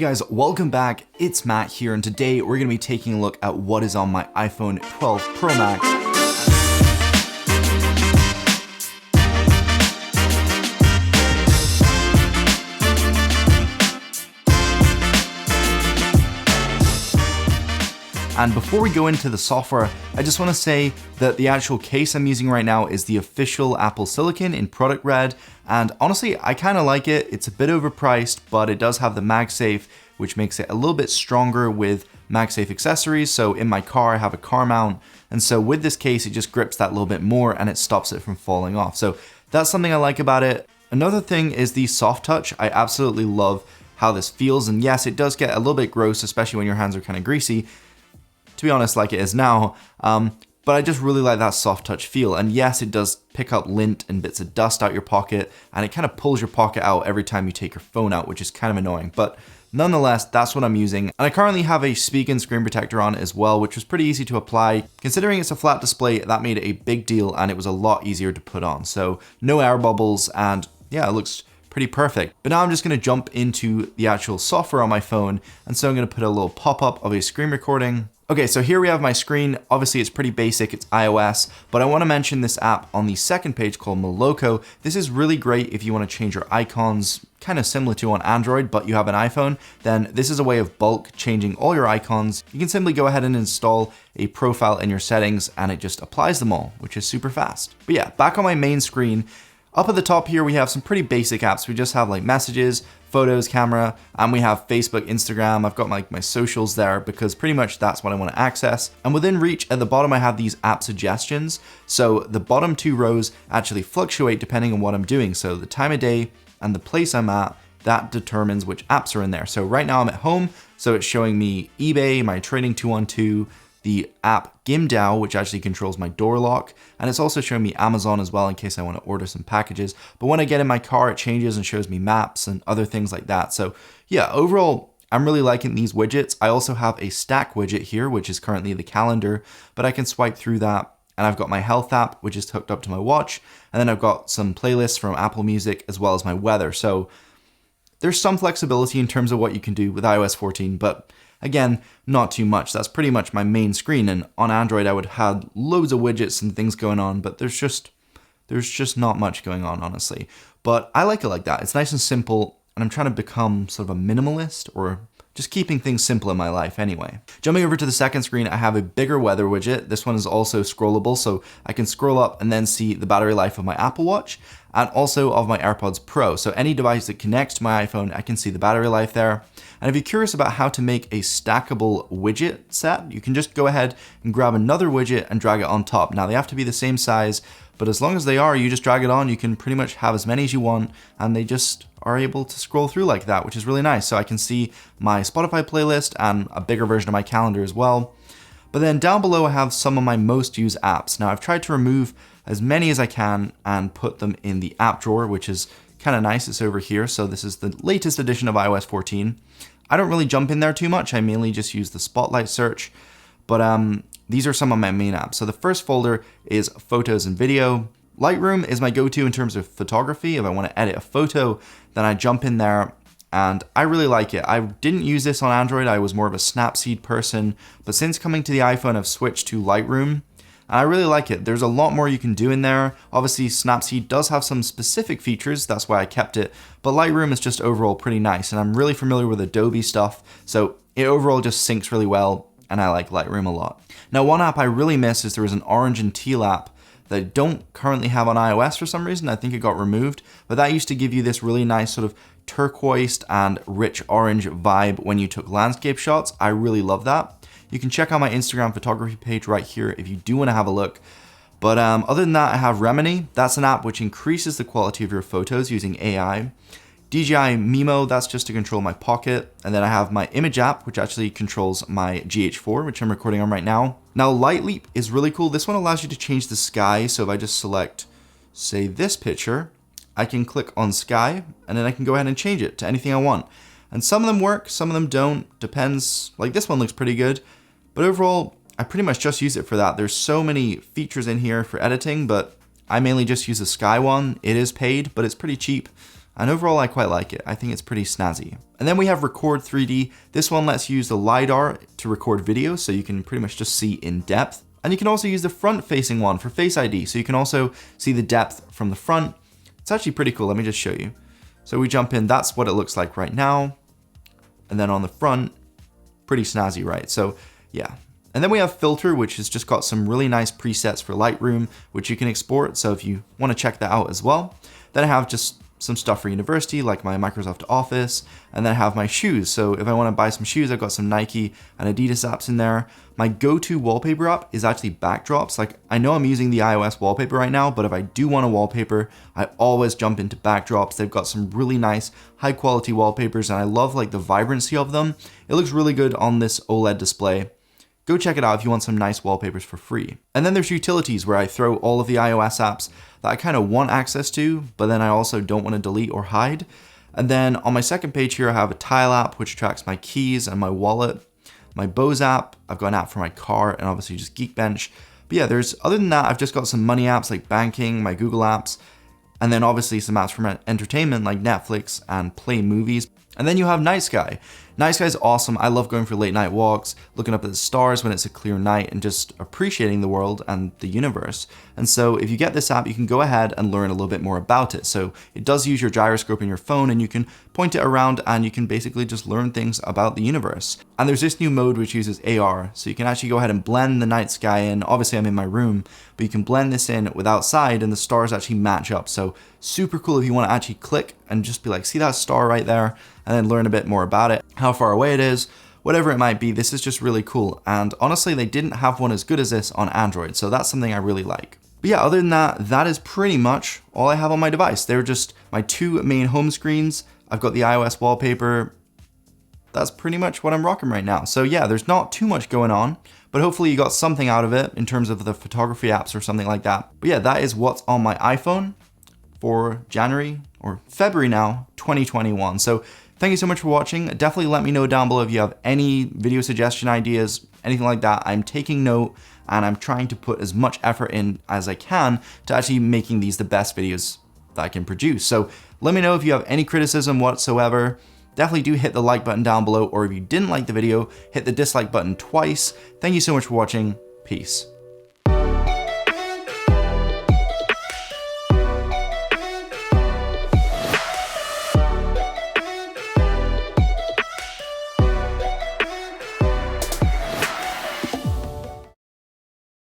Hey guys, welcome back. It's Matt here, and today we're going to be taking a look at what is on my iPhone 12 Pro Max. And before we go into the software, I just want to say that the actual case I'm using right now is the official Apple Silicon in product red. And honestly, I kind of like it. It's a bit overpriced, but it does have the MagSafe, which makes it a little bit stronger with MagSafe accessories. So in my car, I have a car mount. And so with this case, it just grips that little bit more and it stops it from falling off. So that's something I like about it. Another thing is the soft touch. I absolutely love how this feels. And yes, it does get a little bit gross, especially when your hands are kind of greasy, to be honest, like it is now. But I just really like that soft touch feel. And yes, it does pick up lint and bits of dust out your pocket, and it kind of pulls your pocket out every time you take your phone out, which is kind of annoying. But nonetheless, that's what I'm using. And I currently have a speak and screen protector on as well, which was pretty easy to apply. Considering it's a flat display, that made it a big deal, and it was a lot easier to put on. So no air bubbles, and yeah, it looks pretty perfect. But now I'm just gonna jump into the actual software on my phone. And so I'm gonna put a little pop-up of a screen recording. Okay, so here we have my screen. Obviously it's pretty basic, it's iOS, but I wanna mention this app on the second page called Moloko. This is really great if you wanna change your icons, kind of similar to on Android, but you have an iPhone, then this is a way of bulk changing all your icons. You can simply go ahead and install a profile in your settings and it just applies them all, which is super fast. But yeah, back on my main screen, up at the top here, we have some pretty basic apps. We just have like messages, photos, camera, and we have Facebook, Instagram. I've got like my socials there because pretty much that's what I want to access. And within reach at the bottom, I have these app suggestions. So the bottom two rows actually fluctuate depending on what I'm doing. So the time of day and the place I'm at, that determines which apps are in there. So right now I'm at home, so it's showing me eBay, my Trading 212, the app Gimdao, which actually controls my door lock, and it's also showing me Amazon as well in case I want to order some packages. But when I get in my car, it changes and shows me maps and other things like that. So yeah, overall, I'm really liking these widgets. I also have a stack widget here, which is currently the calendar, but I can swipe through that. And I've got my health app, which is hooked up to my watch. And then I've got some playlists from Apple Music as well as my weather. So there's some flexibility in terms of what you can do with iOS 14, but again, not too much. That's pretty much my main screen. And on Android, I would have loads of widgets and things going on, but there's just not much going on, honestly. But I like it like that. It's nice and simple, and I'm trying to become sort of a minimalist, or just keeping things simple in my life anyway. Jumping over to the second screen, I have a bigger weather widget. This one is also scrollable, so I can scroll up and then see the battery life of my Apple Watch and also of my AirPods Pro. So any device that connects to my iPhone, I can see the battery life there. And if you're curious about how to make a stackable widget set, you can just go ahead and grab another widget and drag it on top. Now they have to be the same size, but as long as they are, you just drag it on, you can pretty much have as many as you want, and they just are able to scroll through like that, which is really nice. So I can see my Spotify playlist and a bigger version of my calendar as well. But then down below, I have some of my most used apps. Now I've tried to remove as many as I can and put them in the app drawer, which is kind of nice. It's over here. So this is the latest edition of iOS 14. I don't really jump in there too much. I mainly just use the Spotlight search, but these are some of my main apps. So the first folder is photos and video. Lightroom is my go-to in terms of photography. If I want to edit a photo, then I jump in there and I really like it. I didn't use this on Android. I was more of a Snapseed person, but since coming to the iPhone, I've switched to Lightroom. And I really like it. There's a lot more you can do in there. Obviously, Snapseed does have some specific features, that's why I kept it, but Lightroom is just overall pretty nice, and I'm really familiar with Adobe stuff, so it overall just syncs really well, and I like Lightroom a lot. Now, one app I really miss is there is an orange and teal app that I don't currently have on iOS for some reason. I think it got removed, but that used to give you this really nice sort of turquoise and rich orange vibe when you took landscape shots. I really love that. You can check out my Instagram photography page right here if you do want to have a look. But other than that, I have Remini. That's an app which increases the quality of your photos using AI. DJI Mimo, that's just to control my pocket. And then I have my image app, which actually controls my GH4, which I'm recording on right now. Now, Light Leap is really cool. This one allows you to change the sky. So if I just select, say, this picture, I can click on sky, and then I can go ahead and change it to anything I want. And some of them work, some of them don't, depends. Like this one looks pretty good. But overall, I pretty much just use it for that. There's so many features in here for editing, but I mainly just use the Sky one. It is paid, but it's pretty cheap. And overall, I quite like it. I think it's pretty snazzy. And then we have Record 3D. This one lets you use the LiDAR to record video, so you can pretty much just see in depth. And you can also use the front-facing one for Face ID, so you can also see the depth from the front. It's actually pretty cool. Let me just show you. So we jump in, that's what it looks like right now. And then on the front, pretty snazzy, right? So yeah. And then we have Filter, which has just got some really nice presets for Lightroom, which you can export. So if you want to check that out as well. Then I have just some stuff for university, like my Microsoft Office, and then I have my shoes. So if I want to buy some shoes, I've got some Nike and Adidas apps in there. My go-to wallpaper app is actually backdrops. Like, I know I'm using the iOS wallpaper right now, but if I do want a wallpaper, I always jump into backdrops. They've got some really nice high quality wallpapers, and I love like the vibrancy of them. It looks really good on this OLED display. Go check it out if you want some nice wallpapers for free. And then there's utilities, where I throw all of the iOS apps that I kind of want access to, but then I also don't want to delete or hide. And then on my second page here, I have a Tile app, which tracks my keys and my wallet. My Bose app, I've got an app for my car, and obviously just Geekbench. But yeah, other than that, I've just got some money apps like banking, my Google apps, and then obviously some apps for entertainment like Netflix and Play Movies. And then you have Night Sky. Night Sky is awesome. I love going for late night walks, looking up at the stars when it's a clear night, and just appreciating the world and the universe. And so if you get this app, you can go ahead and learn a little bit more about it. So it does use your gyroscope in your phone, and you can point it around, and you can basically just learn things about the universe. And there's this new mode which uses AR. So you can actually go ahead and blend the night sky in. Obviously I'm in my room, but you can blend this in with outside, and the stars actually match up. So super cool if you want to actually click and just be like, see that star right there? And then learn a bit more about it, how far away it is, whatever it might be. This is just really cool. And honestly, they didn't have one as good as this on Android, so that's something I really like. But yeah, other than that, that is pretty much all I have on my device. They're just my two main home screens. I've got the iOS wallpaper. That's pretty much what I'm rocking right now. So yeah, there's not too much going on, but hopefully you got something out of it in terms of the photography apps or something like that. But yeah, that is what's on my iPhone for January or February now, 2021. So thank you so much for watching. Definitely let me know down below if you have any video suggestion ideas, anything like that. I'm taking note, and I'm trying to put as much effort in as I can to actually making these the best videos that I can produce. So let me know if you have any criticism whatsoever. Definitely do hit the like button down below, or if you didn't like the video, hit the dislike button twice. Thank you so much for watching. Peace.